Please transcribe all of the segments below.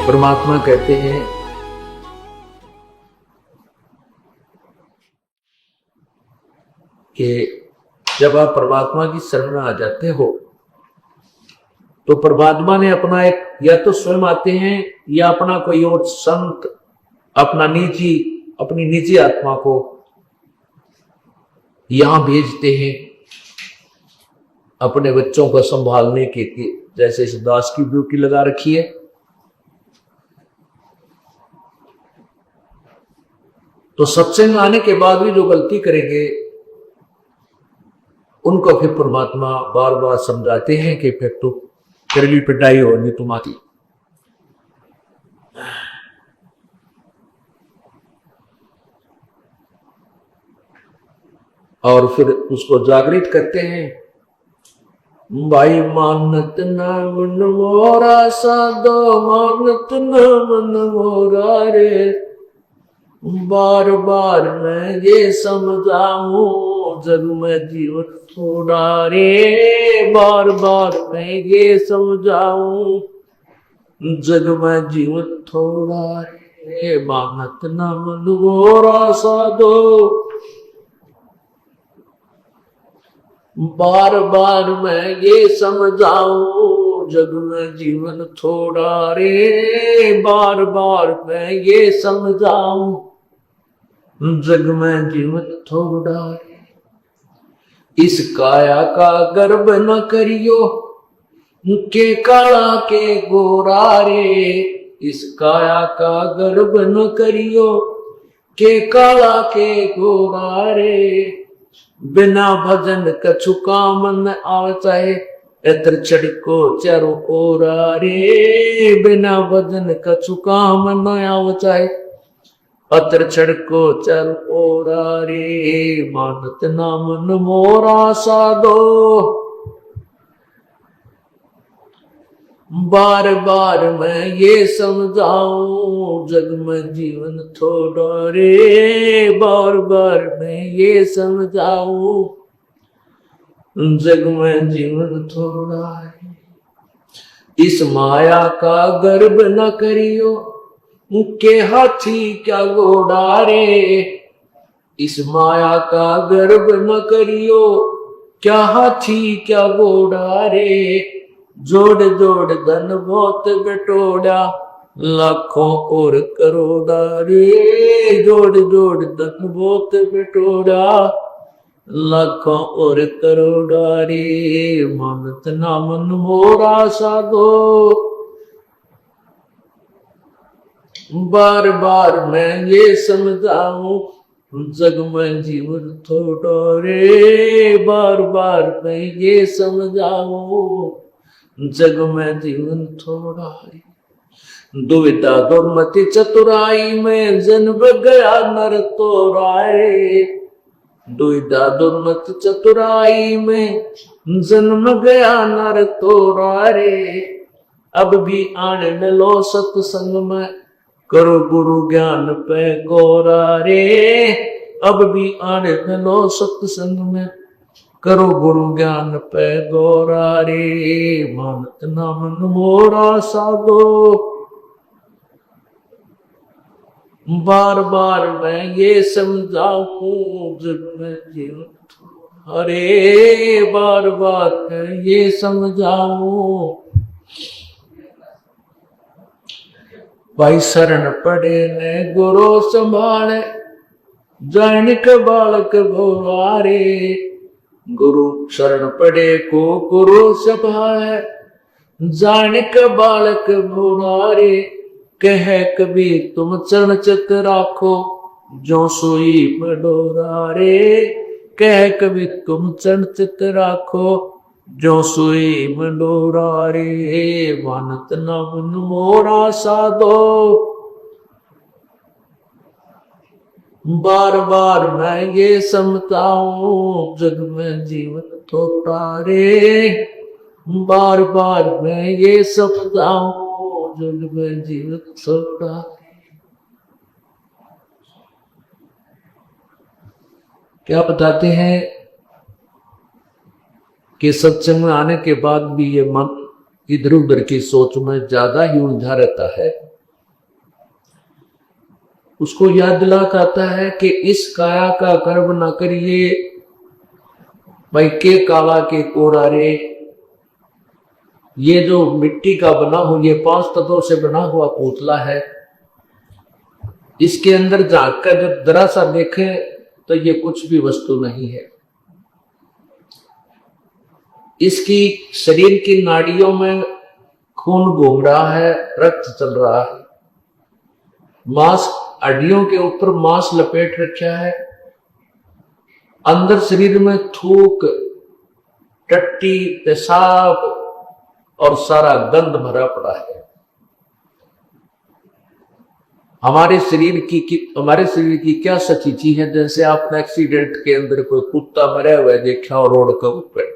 परमात्मा कहते हैं कि जब आप परमात्मा की शरण में आ जाते हो तो परमात्मा ने अपना एक, या तो स्वयं आते हैं या अपना कोई और संत अपनी निजी आत्मा को यहां भेजते हैं अपने बच्चों को संभालने के लिए। जैसे इस दास की ड्यूटी लगा रखी है, तो सत्संग आने के बाद भी जो गलती करेंगे उनको फिर परमात्मा बार बार समझाते हैं कि फिर तो तेरी पिटाई होनी तुम्हारी। और फिर उसको जागृत करते हैं, भाई मानत न मन मोरा साधो, मानत न मन मोरा रे, बार बार मैं ये समझाऊं जग में जीवन थोड़ा रे, बार बार मैं ये समझाऊं जग में जीवन थोड़ा रे, मानत न मन मोरा साधो, बार बार मैं ये समझाऊं जग में जीवन थोड़ा रे, बार बार मैं ये समझाऊं जग में जीवन थोड़ा रे। इस काया का गर्व न करियो के काला के गोरा रे, इस काया का गर्व न करियो के काला के गोरा रे, बिना भजन कछु काम न आवचाहे, एतर चढ़को चारो ओरा रे, बिना भजन कछु काम न आवचाहे, अतर चढ़को चारो ओरा रे, मानत ना मन मोरा साधो, बार बार मैं ये समझाऊं जग में जीवन थोड़ा रे, बार बार मैं ये समझाऊं जग में जीवन थोड़ा रे। इस माया का गर्व न करियो के हाथी क्या घोड़ा रे, इस माया का गर्व न करियो क्या हाथी क्या घोड़ा रे, जोड़ जोड़ धन बहुत बटोड़ा लाखों और करोड़ा रे, जोड़ जोड़ धन बहुत बटोड़ा लाखों और करोड़ा रे, मानत ना मन मोरा साधो, बार बार मैं ये समझाऊं जग में जीवन थोड़ा रे, बार बार मैं ये समझाऊं जग में जीवन थोड़ा है। दुविधा दुर्मति चतुराई में जन्म गया नर तो राय, दुविधा दुर्मति चतुराई में जन्म गया नर तो राय, अब भी आने न लो सत्संग में करो गुरु ज्ञान पे गोरा रे, अब भी आने न लो सत्संग में करो गुरु ज्ञान पे गोरा रे, मानत ना मन मोरा साधो, बार बार मैं ये समझाऊं जग में जीवन थोड़ा रे, बार बार मैं ये समझाऊं। भाई शरण पड़े ने गुरु संभाले, जैनिक बालक भोवारे, गुरु शरण पड़े को गुरु संभाले, जानिक बालक भोवारे, कह कबीर तुम चरण चित राखो जो सोई बडोरा रे, कह कबीर तुम चरण चित राखो जो सोई बडोरा रे, मानत ना मन मोरा साधो, बार बार मैं ये समझाऊं जग में जीवन थोड़ा रे, बार बार मैं ये समझाऊं जग में जीवन थोड़ा रे। क्या बताते हैं कि सत्संग में आने के बाद भी ये मन इधर उधर की सोच में ज्यादा ही उलझा रहता है। उसको याद दिलाता है कि इस काया का गर्व न करिए, भाई के काला के कोरा रे। ये जो मिट्टी का बना हुआ, ये 5 तत्वों से बना हुआ पुतला है, इसके अंदर झांक कर जब जरा सा देखे तो ये कुछ भी वस्तु नहीं है। इसकी शरीर की नाड़ियों में खून घूम रहा है, रक्त चल रहा है, मांस, हड्डियों के ऊपर मांस लपेट रखा है, अंदर शरीर में थूक, टट्टी, पेशाब और सारा गंध भरा पड़ा है। हमारे शरीर की क्या सच्ची चीज है? जैसे आपने एक्सीडेंट के अंदर कोई कुत्ता मरा हुआ है देखा और रोड के ऊपर,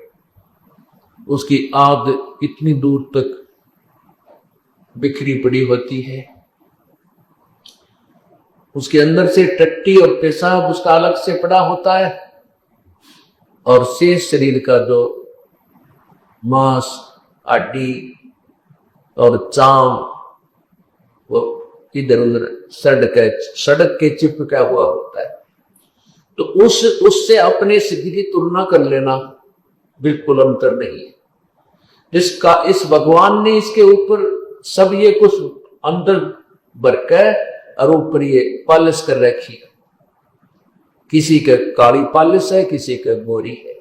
उसकी आग इतनी दूर तक बिखरी पड़ी होती है, उसके अंदर से टट्टी और पेशाब उसका अलग से पड़ा होता है, और शेष शरीर का जो मांस, हड्डी और चाम वो इधर उधर सड़क के चिपका हुआ होता है। तो उससे अपने शरीर की तुलना कर लेना बिल्कुल अंतर नहीं है। इस भगवान ने इसके ऊपर सब ये कुछ अंदर भर के और ऊपर ये पालिश कर रखी है। किसी का काली पालिश है, किसी का गोरी है,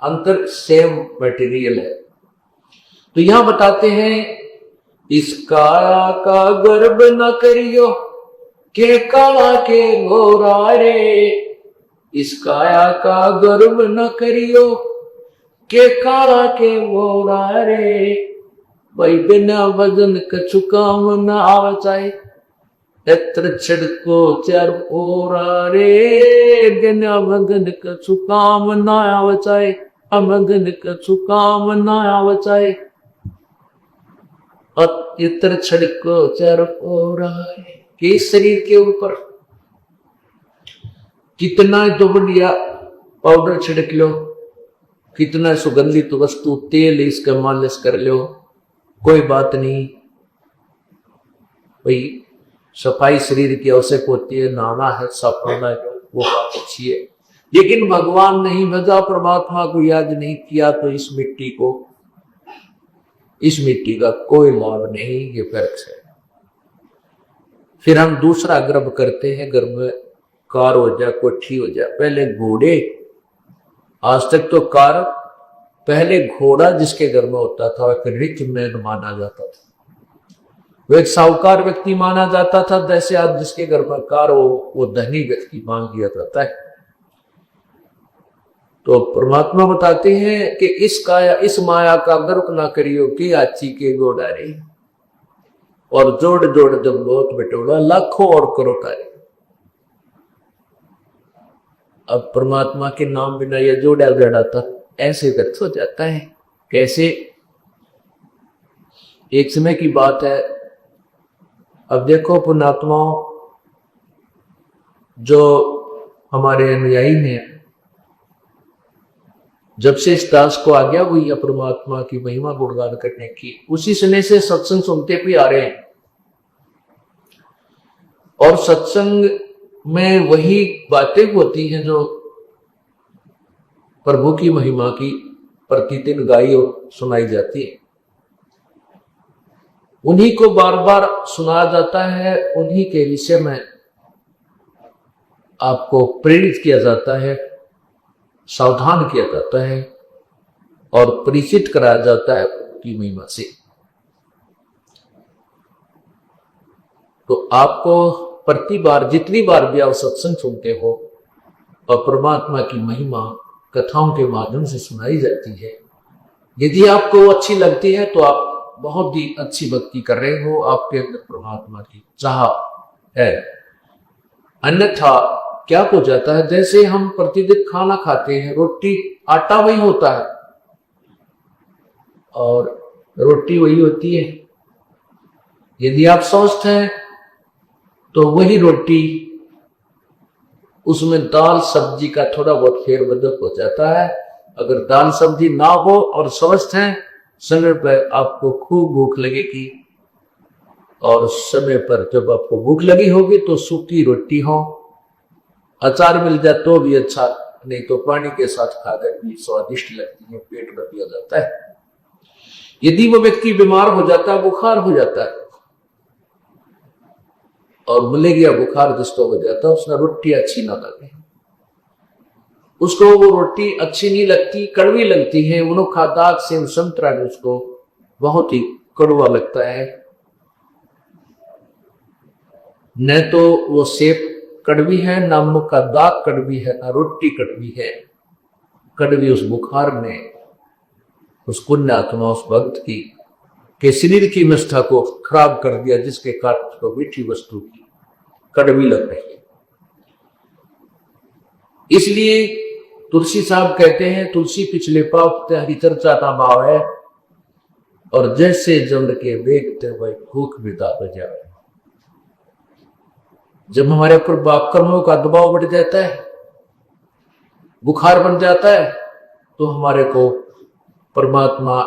अंतर सेम मटेरियल है। तो यहां बताते हैं, इस काया का गर्व न करियो के काला के गोरा रे। इस काया का गर्व न करियो के काला के गोरा रे। भाई बिना वजन कछु काम न आवचाए, एत्र छिड़को चार ओरा रे। बिना वजन कछु काम न आवचाए, अमगन कछु काम न आवचाए, इतर छिड़को चार ओरा रे। के शरीर के ऊपर कितना तो बढ़िया पाउडर छिड़क लो, कितना सुगंधित वस्तु तेल इसका मालिश कर लो, कोई बात नहीं भाई। सफाई शरीर की आवश्यक होती है, नहाना है, साफ होना है, वो बात अच्छी है। लेकिन भगवान नहीं भजा, परमात्मा को याद नहीं किया, तो इस मिट्टी का कोई लाभ नहीं। ये फर्क है। फिर हम दूसरा गर्भ करते हैं, गर्भ में कार हो जाए, कोठी हो जाए। पहले घोड़े, आज तक तो कार, पहले घोड़ा जिसके घर में होता था एक रिच मैन माना जाता था, वो एक साहूकार व्यक्ति माना जाता था। जैसे आज जिसके घर में कार हो वो धनी व्यक्ति मान लिया जाता है। तो परमात्मा बताते हैं कि इस माया का गर्व ना करियो कि आची के गोडारे। और जोड़ जोड़ जब बहुत बटोड़ा, लाखों और करोड़ारे। अब परमात्मा के नाम बिना यह जोड़ा गड़ा था, ऐसे व्यक्त हो जाता है। कैसे? एक समय की बात है। अब देखो पुण्यात्माओं, जो हमारे अनुयायी ने जब से इस दास को आज्ञा हुई है परमात्मा की महिमा गुणगान करने की, उसी समय से सत्संग सुनते भी आ रहे हैं। और सत्संग में वही बातें होती हैं जो प्रभु की महिमा की प्रतिदिन गाई और सुनाई जाती है। उन्हीं को बार बार सुनाया जाता है, उन्हीं के विषय में आपको प्रेरित किया जाता है, सावधान किया जाता है और परिचित कराया जाता है की महिमा से। तो आपको प्रति बार, जितनी बार भी आप सत्संग सुनते हो और परमात्मा की महिमा कथाओं के माध्यम से सुनाई जाती है, यदि आपको अच्छी लगती है तो आप बहुत ही अच्छी भक्ति कर रहे हो, आपके अंदर परमात्मा की चाह है। अन्यथा क्या हो जाता है, जैसे हम प्रतिदिन खाना खाते हैं, रोटी आटा वही होता है और रोटी वही होती है। यदि आप स्वस्थ हैं तो वही रोटी, उसमें दाल सब्जी का थोड़ा बहुत फेरबदल हो जाता है। अगर दाल सब्जी ना हो और स्वस्थ हैं, समय पर आपको खूब भूख लगेगी और समय पर जब आपको भूख लगी होगी तो सूखी रोटी हो, अचार मिल जाए तो भी अच्छा, नहीं तो पानी के साथ खाकर भी स्वादिष्ट लगती है, पेट भर दिया जाता है। यदि वो व्यक्ति बीमार हो जाता है, बुखार हो जाता है, और मलेरिया बुखार जिसको हो जाता है, उसमें रोटी अच्छी ना लगे, उसको वो रोटी अच्छी नहीं लगती, कड़वी लगती है, उनका दाग से संतरा उसको बहुत ही कड़वा लगता है। न तो वो सेब कड़वी है, ना मुंह का दाग कड़वी है, ना रोटी कड़वी है। कड़वी उस बुखार ने उस पुण्य आत्मा, उस भक्त की के शरीर की निष्ठा को खराब कर दिया, जिसके कारण उसको मीठी वस्तु की कड़वी लग रही है। इसलिए तुलसी साहब कहते हैं, तुलसी पिछले पाप हरी चर्चा का भाव है, और जैसे जम्र के देखते वही भूख बिता बजावे। जब हमारे ऊपर पाप कर्मों का दबाव बढ़ जाता है, बुखार बन जाता है, तो हमारे को परमात्मा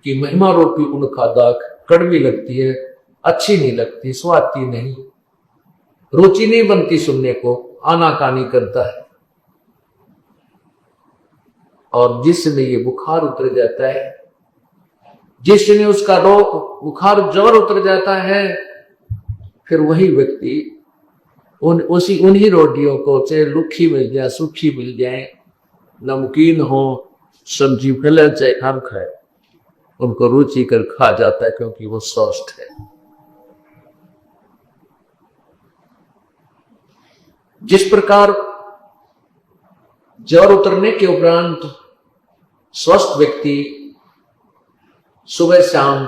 की महिमा रूपी उनका दाग कड़वी लगती है, अच्छी नहीं लगती, स्वादती नहीं, रुचि नहीं बनती, सुनने को आनाकानी करता है। और जिसने ये बुखार उतर जाता है, जिसने उसका रोग बुखार ज्वर उतर जाता है, फिर वही व्यक्ति उन्हीं रोटियों को, चाहे रूखी मिल जाए, सूखी मिल जाए, नमकीन हो, सब्जी फैले, चाहे हम खाए, उनको रुचि कर खा जाता है, क्योंकि वो स्वस्थ है। जिस प्रकार ज्वर उतरने के उपरांत स्वस्थ व्यक्ति सुबह शाम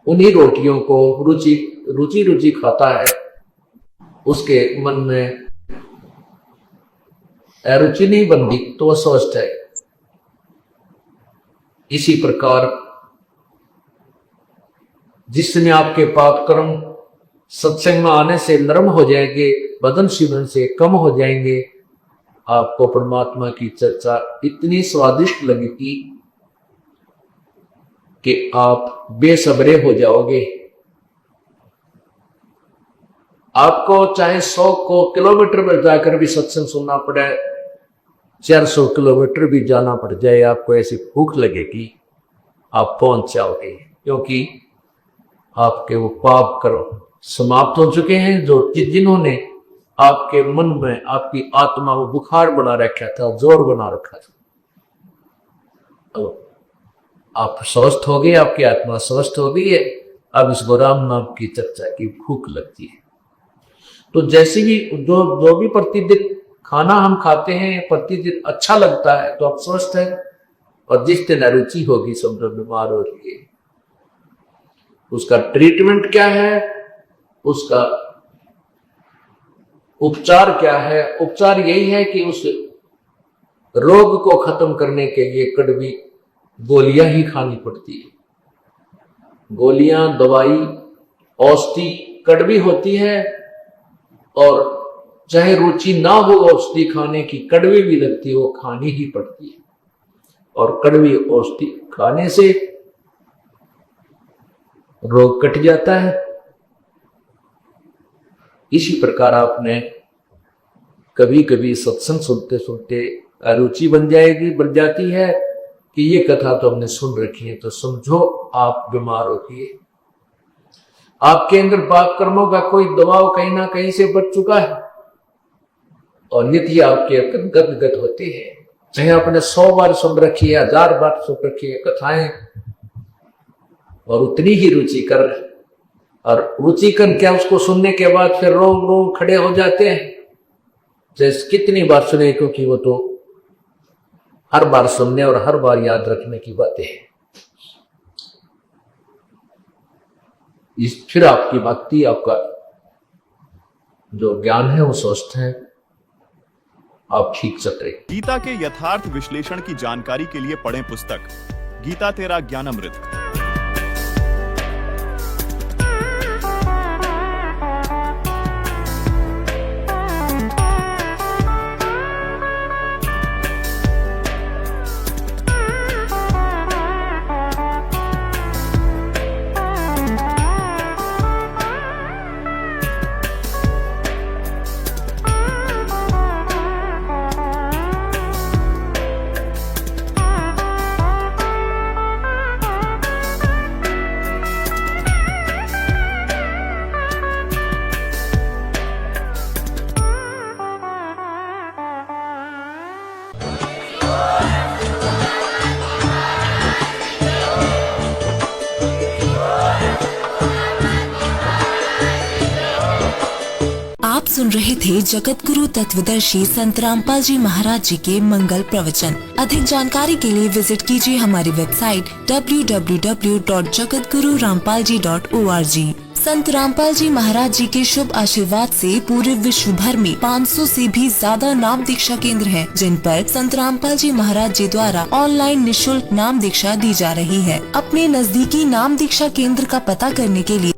उन्हीं रोटियों को रुचि खाता है, उसके मन में अरुचि नहीं बनती, तो वह स्वस्थ है। इसी प्रकार जिसने आपके पाप कर्म सत्संग में आने से नरम हो जाएंगे, बदन शिवन से कम हो जाएंगे, आपको परमात्मा की चर्चा इतनी स्वादिष्ट लगेगी कि आप बेसब्रे हो जाओगे। आपको चाहे 100 किलोमीटर में जाकर भी सत्संग सुनना पड़े, 400 किलोमीटर भी जाना पड़ जाए, आपको ऐसी भूख लगेगी, आप पहुंच जाओगे, क्योंकि आपके वो पाप कर्म समाप्त हो चुके हैं, जो जिन्होंने आपके मन में, आपकी आत्मा को बुखार बना रखा था, जोर बना रखा था। तो आप स्वस्थ हो गए, आपकी आत्मा स्वस्थ हो गई है। अब इसको राम नाम की चर्चा की भूख लगती है। तो जैसे भी जो भी प्रतिदिन खाना हम खाते हैं, प्रतिदिन अच्छा लगता है, तो आप स्वस्थ है। और जिस दिन अरुचि होगी, समझो बीमार हो रही है। उसका ट्रीटमेंट क्या है, उसका उपचार क्या है? उपचार यही है कि उस रोग को खत्म करने के लिए कड़वी गोलियां ही खानी पड़ती है। गोलियां, दवाई, औषधि कड़वी होती है, और चाहे रुचि ना हो औषधि खाने की, कड़वी भी लगती है, वो खानी ही पड़ती है। और कड़वी औषधि खाने से रोग कट जाता है। इसी प्रकार आपने कभी कभी सत्संग सुनते सुनते अरुचि बन जाती है कि ये कथा तो हमने सुन रखी है, तो समझो आप बीमार हो गए। आपके अंदर पाप कर्मों का कोई दबाव कहीं ना कहीं से बच चुका है, और यदि आपके गदगद होते हैं, चाहे आपने 100 बार सुन रखी है, 1000 बार सुन रखी है कथाएं, और उतनी ही रुचिकर, और रुचिकर क्या, उसको सुनने के बाद फिर रोम रोम खड़े हो जाते हैं, जैसे कितनी बार सुने, क्योंकि वो तो हर बार सुनने और हर बार याद रखने की बातें हैं। फिर आपकी भक्ति, आपका जो ज्ञान है वो स्वस्थ है, आप ठीक चल रहे। गीता के यथार्थ विश्लेषण की जानकारी के लिए पढ़ें पुस्तक गीता तेरा ज्ञानामृत। सुन रहे थे जगत गुरु तत्वदर्शी संत रामपाल जी महाराज जी के मंगल प्रवचन। अधिक जानकारी के लिए विजिट कीजिए हमारी वेबसाइट www.jagatgururampalji.org। संत रामपाल जी महाराज जी के शुभ आशीर्वाद से पूरे विश्व भर में 500 से भी ज्यादा नाम दीक्षा केंद्र हैं, जिन पर संत रामपाल जी महाराज जी द्वारा ऑनलाइन निशुल्क नाम दीक्षा दी जा रही है। अपने नजदीकी नाम दीक्षा केंद्र का पता करने के लिए